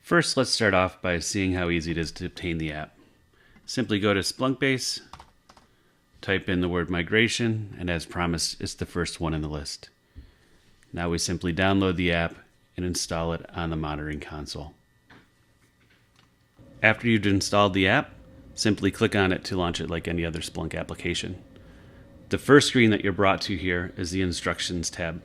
First, let's start off by seeing how easy it is to obtain the app. Simply go to Splunkbase, type in the word migration, and as promised, it's the first one in the list. Now we simply download the app and install it on the monitoring console. After you've installed the app, simply click on it to launch it like any other Splunk application. The first screen that you're brought to here is the Instructions tab.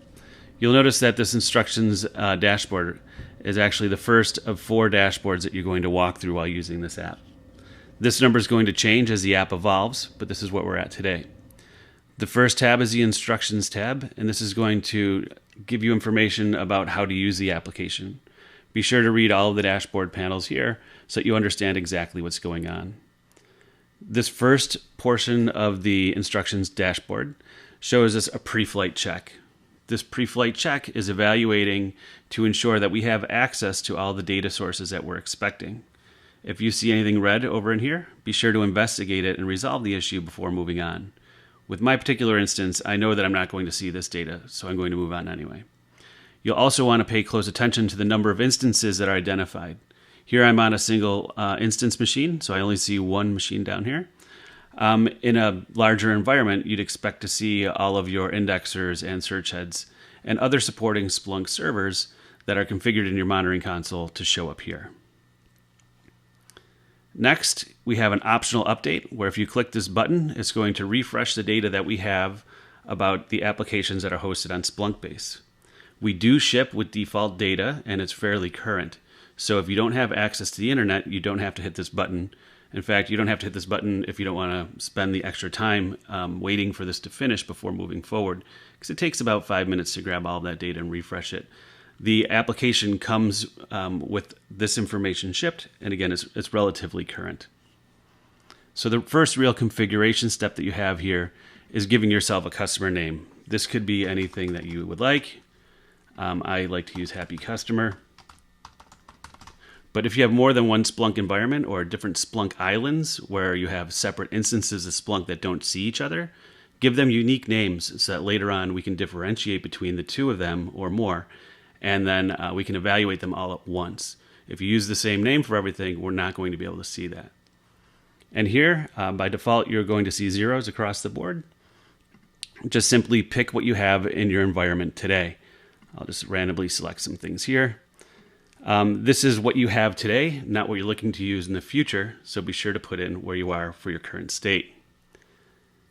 You'll notice that this Instructions dashboard is actually the first of 4 dashboards that you're going to walk through while using this app. This number is going to change as the app evolves, but this is what we're at today. The first tab is the Instructions tab, and this is going to give you information about how to use the application. Be sure to read all of the dashboard panels here so that you understand exactly what's going on. This first portion of the Instructions dashboard shows us a pre-flight check. This pre-flight check is evaluating to ensure that we have access to all the data sources that we're expecting. If you see anything red over in here, be sure to investigate it and resolve the issue before moving on. With my particular instance, I know that I'm not going to see this data, so I'm going to move on anyway. You'll also want to pay close attention to the number of instances that are identified. Here I'm on a single instance machine, so I only see one machine down here. In a larger environment, you'd expect to see all of your indexers and search heads and other supporting Splunk servers that are configured in your monitoring console to show up here. Next, we have an optional update where if you click this button, it's going to refresh the data that we have about the applications that are hosted on Splunkbase. We do ship with default data, and it's fairly current. So if you don't have access to the internet, you don't have to hit this button. In fact, you don't have to hit this button if you don't want to spend the extra time waiting for this to finish before moving forward, because it takes about 5 minutes to grab all of that data and refresh it. The application comes with this information shipped, and again, it's relatively current. So the first real configuration step that you have here is giving yourself a customer name. This could be anything that you would like. I like to use Happy Customer. But if you have more than one Splunk environment or different Splunk islands where you have separate instances of Splunk that don't see each other, give them unique names so that later on we can differentiate between the two of them or more, and then we can evaluate them all at once. If you use the same name for everything, we're not going to be able to see that. And here, by default, you're going to see zeros across the board. Just simply pick what you have in your environment today. I'll just randomly select some things here. This is what you have today, not what you're looking to use in the future, so be sure to put in where you are for your current state.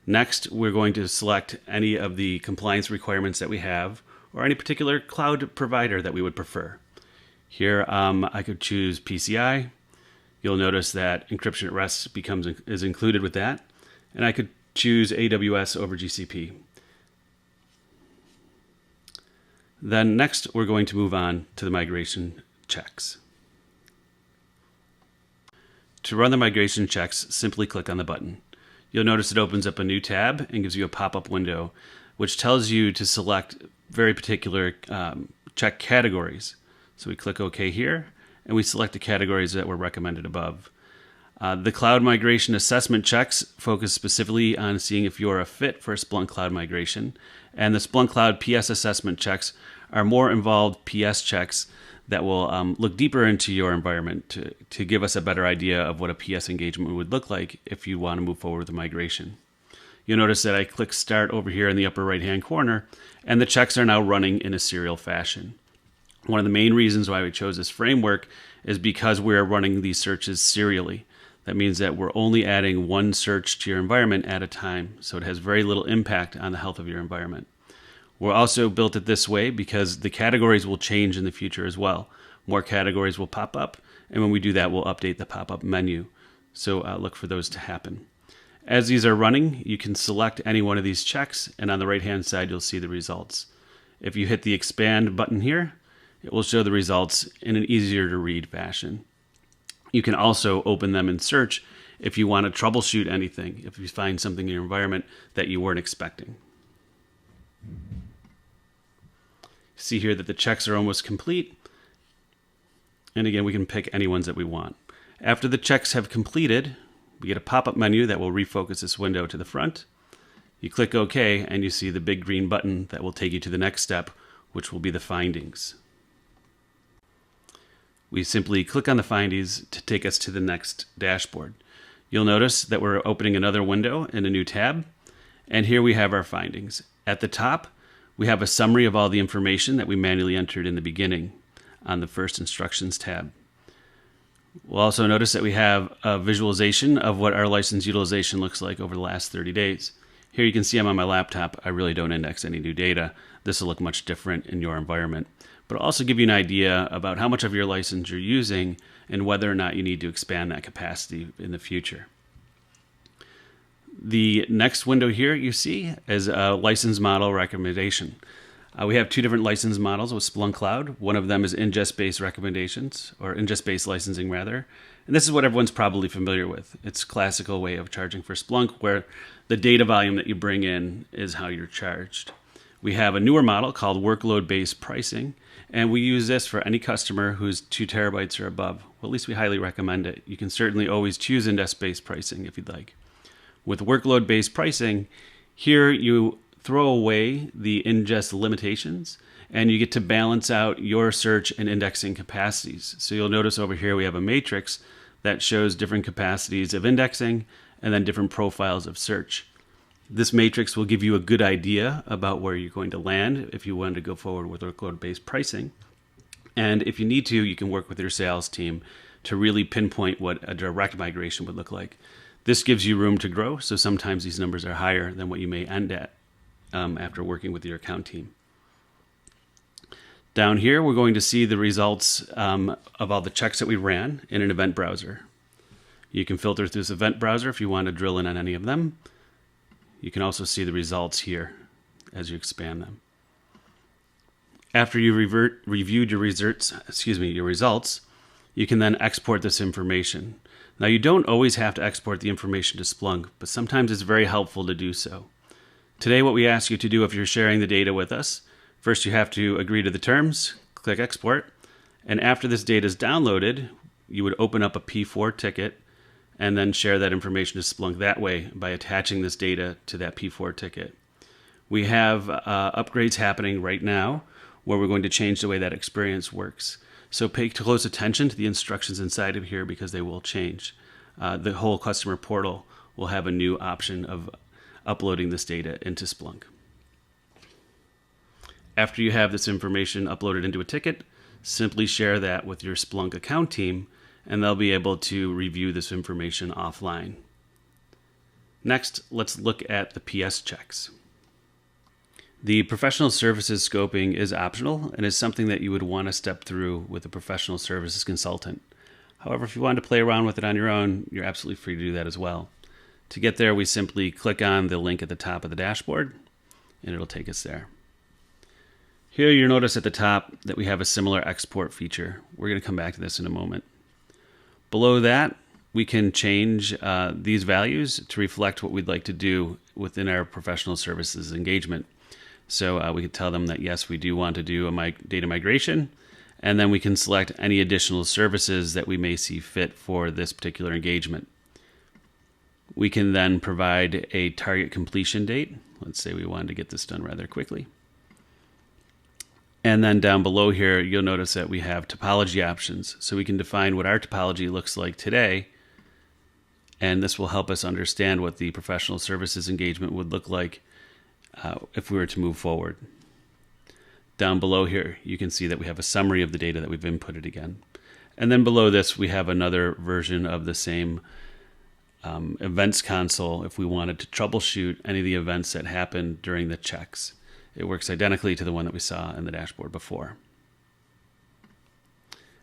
Next, we're going to select any of the compliance requirements that we have, or any particular cloud provider that we would prefer. Here, I could choose PCI. You'll notice that encryption at rest is included with that, and I could choose AWS over GCP. Then next, we're going to move on to the migration checks. To run the migration checks, simply click on the button. You'll notice it opens up a new tab and gives you a pop-up window, which tells you to select very particular check categories. So we click OK here, and we select the categories that were recommended above. The cloud migration assessment checks focus specifically on seeing if you are a fit for a Splunk cloud migration, and the Splunk Cloud PS assessment checks are more involved PS checks that will look deeper into your environment to give us a better idea of what a PS engagement would look like if you want to move forward with the migration. You'll notice that I click Start over here in the upper right-hand corner, and the checks are now running in a serial fashion. One of the main reasons why we chose this framework is because we're running these searches serially. That means that we're only adding one search to your environment at a time, so it has very little impact on the health of your environment. We're also built it this way because the categories will change in the future as well. More categories will pop up, and when we do that, we'll update the pop-up menu. So look for those to happen. As these are running, you can select any one of these checks, and on the right-hand side, you'll see the results. If you hit the Expand button here, it will show the results in an easier-to-read fashion. You can also open them in search if you want to troubleshoot anything, if you find something in your environment that you weren't expecting. See here that the checks are almost complete. And again, we can pick any ones that we want. After the checks have completed, we get a pop-up menu that will refocus this window to the front. You click OK, and you see the big green button that will take you to the next step, which will be the findings. We simply click on the findings to take us to the next dashboard. You'll notice that we're opening another window in a new tab, and here we have our findings. At the top, we have a summary of all the information that we manually entered in the beginning on the first Instructions tab. We'll also notice that we have a visualization of what our license utilization looks like over the last 30 days. Here you can see I'm on my laptop. I really don't index any new data. This will look much different in your environment, but it'll also give you an idea about how much of your license you're using and whether or not you need to expand that capacity in the future. The next window here you see is a license model recommendation. We have two different license models with Splunk Cloud. One of them is ingest-based recommendations, or ingest-based licensing rather. And this is what everyone's probably familiar with. It's a classical way of charging for Splunk, where the data volume that you bring in is how you're charged. We have a newer model called workload-based pricing, and we use this for any customer who's 2 terabytes or above. Well, at least we highly recommend it. You can certainly always choose ingest-based pricing if you'd like. With workload-based pricing, here you throw away the ingest limitations, and you get to balance out your search and indexing capacities. So you'll notice over here we have a matrix that shows different capacities of indexing and then different profiles of search. This matrix will give you a good idea about where you're going to land if you want to go forward with workload-based pricing. And if you need to, you can work with your sales team to really pinpoint what a direct migration would look like. This gives you room to grow, so sometimes these numbers are higher than what you may end at after working with your account team. Down here, we're going to see the results of all the checks that we ran in an event browser. You can filter through this event browser if you want to drill in on any of them. You can also see the results here as you expand them. After you reviewed your results, you can then export this information. Now, you don't always have to export the information to Splunk, but sometimes it's very helpful to do so. Today, what we ask you to do if you're sharing the data with us, first you have to agree to the terms, click Export, and after this data is downloaded, you would open up a P4 ticket and then share that information to Splunk that way by attaching this data to that P4 ticket. We have upgrades happening right now where we're going to change the way that experience works. So pay close attention to the instructions inside of here because they will change. The whole customer portal will have a new option of uploading this data into Splunk. After you have this information uploaded into a ticket, simply share that with your Splunk account team, and they'll be able to review this information offline. Next, let's look at the PS checks. The professional services scoping is optional and is something that you would want to step through with a professional services consultant. However, if you want to play around with it on your own, you're absolutely free to do that as well. To get there, we simply click on the link at the top of the dashboard, and it'll take us there. Here you'll notice at the top that we have a similar export feature. We're going to come back to this in a moment. Below that, we can change these values to reflect what we'd like to do within our professional services engagement. So we could tell them that, yes, we do want to do a data migration, and then we can select any additional services that we may see fit for this particular engagement. We can then provide a target completion date. Let's say we wanted to get this done rather quickly. And then down below here, you'll notice that we have topology options. So we can define what our topology looks like today, and this will help us understand what the professional services engagement would look like if we were to move forward. Down below here, you can see that we have a summary of the data that we've inputted again. And then below this, we have another version of the same events console if we wanted to troubleshoot any of the events that happened during the checks. It works identically to the one that we saw in the dashboard before.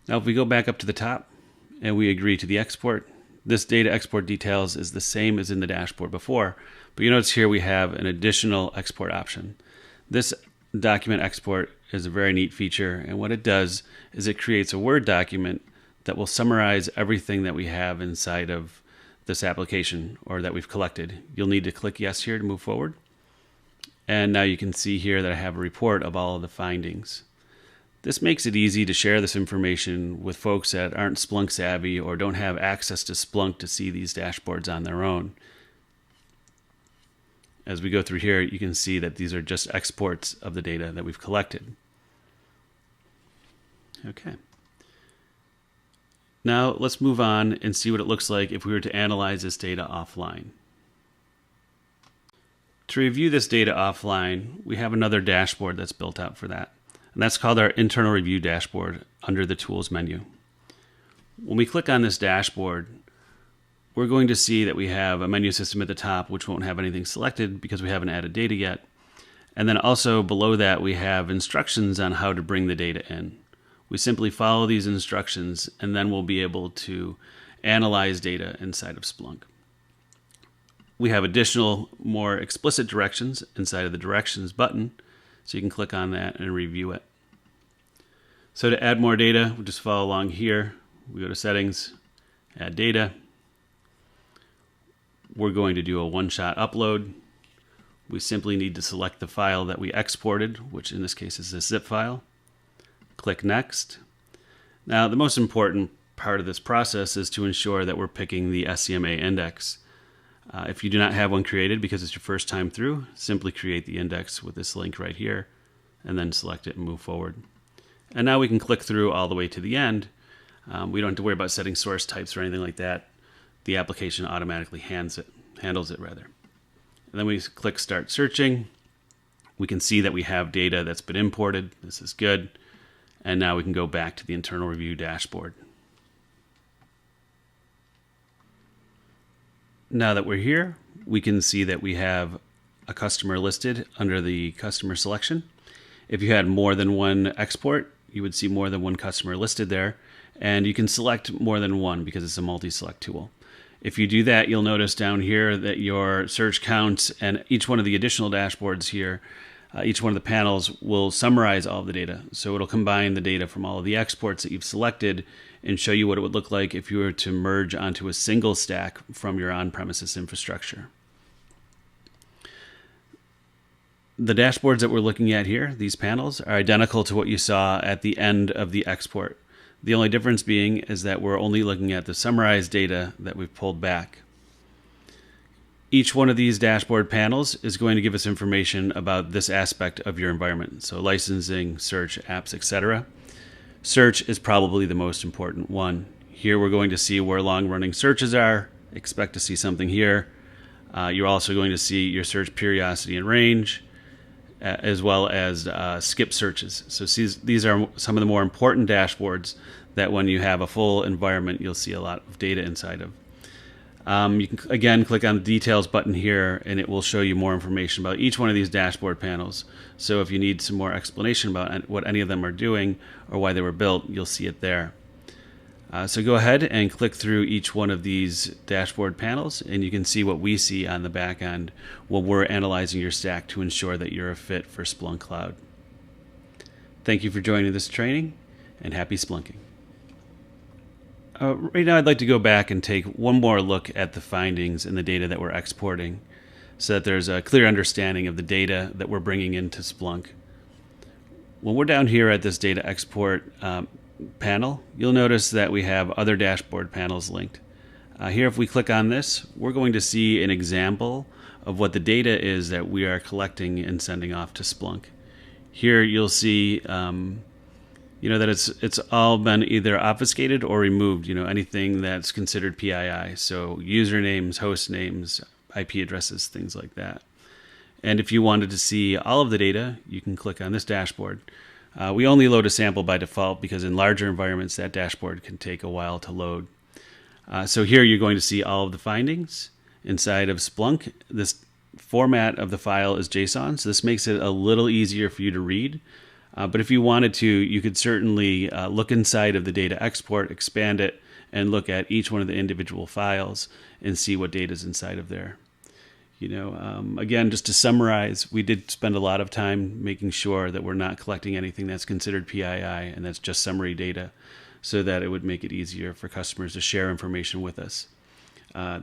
Now, if we go back up to the top and we agree to the export, this data export details is the same as in the dashboard before, but you notice here we have an additional export option. This document export is a very neat feature, and what it does is it creates a Word document that will summarize everything that we have inside of this application or that we've collected. You'll need to click yes here to move forward. And now you can see here that I have a report of all of the findings. This makes it easy to share this information with folks that aren't Splunk savvy or don't have access to Splunk to see these dashboards on their own. As we go through here, you can see that these are just exports of the data that we've collected. Okay. Now let's move on and see what it looks like if we were to analyze this data offline. To review this data offline, we have another dashboard that's built out for that. And that's called our internal review dashboard under the Tools menu. When we click on this dashboard, we're going to see that we have a menu system at the top, which won't have anything selected because we haven't added data yet. And then also below that, we have instructions on how to bring the data in. We simply follow these instructions, and then we'll be able to analyze data inside of Splunk. We have additional, more explicit directions inside of the Directions button, so you can click on that and review it. So to add more data, we'll just follow along here. We go to Settings, Add Data. We're going to do a one-shot upload. We simply need to select the file that we exported, which in this case is a zip file. Click Next. Now, the most important part of this process is to ensure that we're picking the SCMA index. If you do not have one created because it's your first time through, simply create the index with this link right here, and then select it and move forward. And now we can click through all the way to the end. We don't have to worry about setting source types or anything like that. The application automatically handles it. And then we click Start Searching. We can see that we have data that's been imported. This is good. And now we can go back to the internal review dashboard. Now that we're here, we can see that we have a customer listed under the customer selection. If you had more than one export, you would see more than one customer listed there. And you can select more than one because it's a multi-select tool. If you do that, you'll notice down here that your search counts and each one of the additional dashboards here, each one of the panels will summarize all of the data. So it'll combine the data from all of the exports that you've selected and show you what it would look like if you were to merge onto a single stack from your on-premises infrastructure. The dashboards that we're looking at here, these panels, are identical to what you saw at the end of the export. The only difference being is that we're only looking at the summarized data that we've pulled back. Each one of these dashboard panels is going to give us information about this aspect of your environment. So licensing, search, apps, etc. Search is probably the most important one. Here we're going to see where long-running searches are. Expect to see something here. You're also going to see your search periodicity and range, as well as skip searches. So these are some of the more important dashboards that when you have a full environment, you'll see a lot of data inside of. You can, again, click on the Details button here, and it will show you more information about each one of these dashboard panels. So if you need some more explanation about what any of them are doing or why they were built, you'll see it there. So go ahead and click through each one of these dashboard panels, and you can see what we see on the back end when we're analyzing your stack to ensure that you're a fit for Splunk Cloud. Thank you for joining this training, and happy Splunking. Right now, I'd like to go back and take one more look at the findings and the data that we're exporting so that there's a clear understanding of the data that we're bringing into Splunk. When we're down here at this data export panel, you'll notice that we have other dashboard panels linked. Here, if we click on this, we're going to see an example of what the data is that we are collecting and sending off to Splunk. Here, you'll see that it's all been either obfuscated or removed, anything that's considered PII. So usernames, host names, IP addresses, things like that. And if you wanted to see all of the data, you can click on this dashboard. We only load a sample by default because in larger environments, that dashboard can take a while to load. So here you're going to see all of the findings inside of Splunk. This format of the file is JSON, so this makes it a little easier for you to read. But if you wanted to, you could certainly look inside of the data export, expand it, and look at each one of the individual files and see what data is inside of there. Again, just to summarize, we did spend a lot of time making sure that we're not collecting anything that's considered PII and that's just summary data so that it would make it easier for customers to share information with us.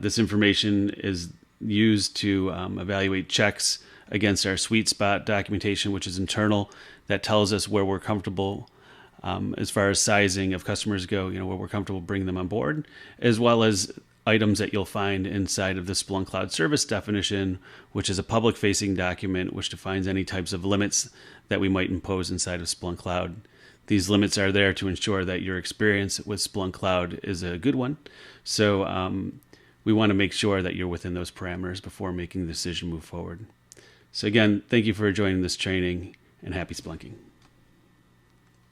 This information is used to evaluate checks against our sweet spot documentation, which is internal, that tells us where we're comfortable as far as sizing of customers go, where we're comfortable bringing them on board, as well as items that you'll find inside of the Splunk Cloud Service definition, which is a public-facing document which defines any types of limits that we might impose inside of Splunk Cloud. These limits are there to ensure that your experience with Splunk Cloud is a good one. So we want to make sure that you're within those parameters before making the decision to move forward. So again, thank you for joining this training, and happy Splunking.